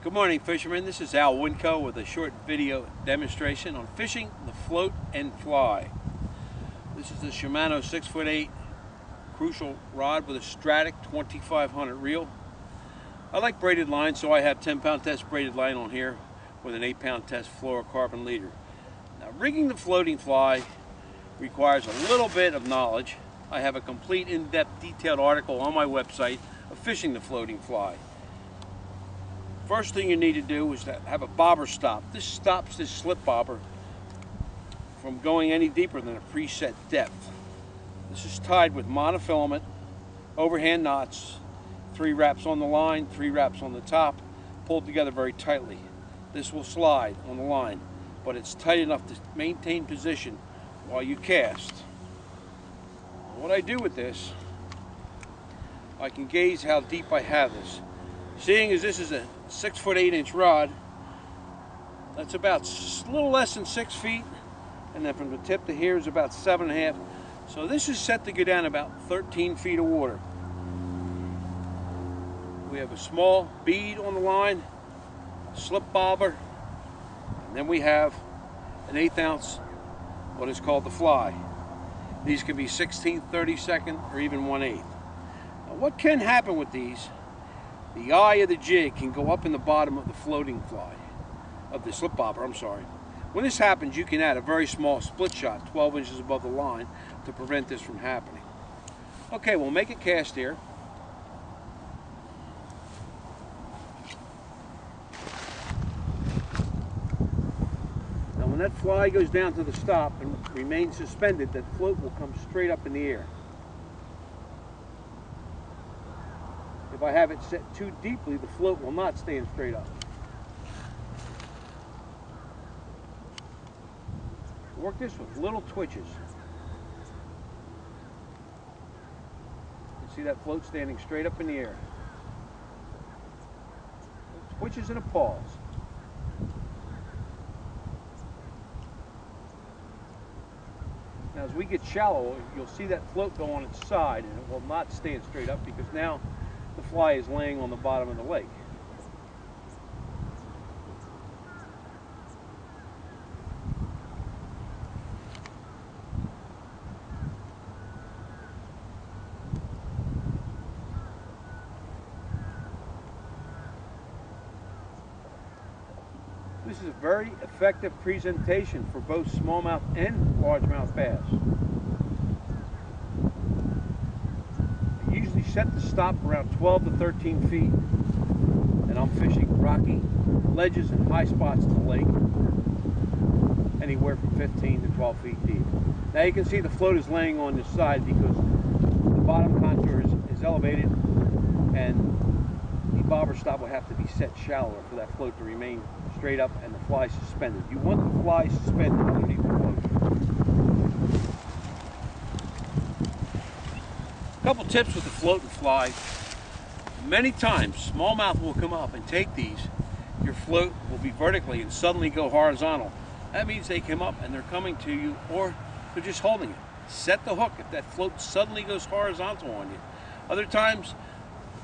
Good morning, fishermen. This is Al Winco with a short video demonstration on fishing the float and fly. This is the Shimano 6'8" crucial rod with a Stratic 2500 reel. I like braided line, so I have 10-pound test braided line on here with an 8-pound test fluorocarbon leader. Now, rigging the floating fly requires a little bit of knowledge. I have a complete in-depth detailed article on my website of fishing the floating fly. First thing you need to do is to have a bobber stop. This stops this slip bobber from going any deeper than a preset depth. This is tied with monofilament, overhand knots, 3 wraps on the line, 3 wraps on the top, pulled together very tightly. This will slide on the line, but it's tight enough to maintain position while you cast. What I do with this, I can gauge how deep I have this. Seeing as this is a 6'8" rod, that's about a little less than 6 feet, and then from the tip to here is about 7.5. So this is set to go down about 13 feet of water. We have a small bead on the line, a slip bobber, and then we have an 1/8 ounce, what is called the fly. These can be 1/16, 32nd, or even 1/8. Now, what can happen with these? The eye of the jig can go up in the bottom of the floating fly, of the slip bobber, I'm sorry. When this happens, you can add a very small split shot, 12 inches above the line, to prevent this from happening. Okay, we'll make a cast here. Now when that fly goes down to the stop and remains suspended, that float will come straight up in the air. If I have it set too deeply, the float will not stand straight up. Work this with little twitches. You see that float standing straight up in the air. Twitches and a pause. Now as we get shallower, you'll see that float go on its side and it will not stand straight up because now the fly is laying on the bottom of the lake. This is a very effective presentation for both smallmouth and largemouth bass. I usually set the stop around 12 to 13 feet, and I'm fishing rocky ledges and high spots in the lake, anywhere from 15 to 12 feet deep. Now you can see the float is laying on this side because the bottom contour is elevated, and the bobber stop will have to be set shallower for that float to remain straight up and the fly suspended. You want the fly suspended underneath the float. A couple tips with the float and fly. Many times smallmouth will come up and take these. Your float will be vertically and suddenly go horizontal. That means they come up and they're coming to you, or they're just holding it. Set the hook if that float suddenly goes horizontal on you. Other times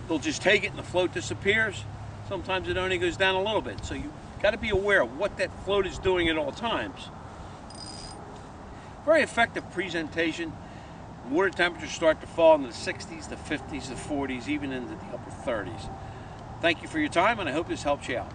they'll just take it and the float disappears. Sometimes it only goes down a little bit. So you got to be aware of what that float is doing at all times. Very effective presentation. Water temperatures start to fall into the 60s, the 50s, the 40s, even into the upper 30s. Thank you for your time, and I hope this helps you out.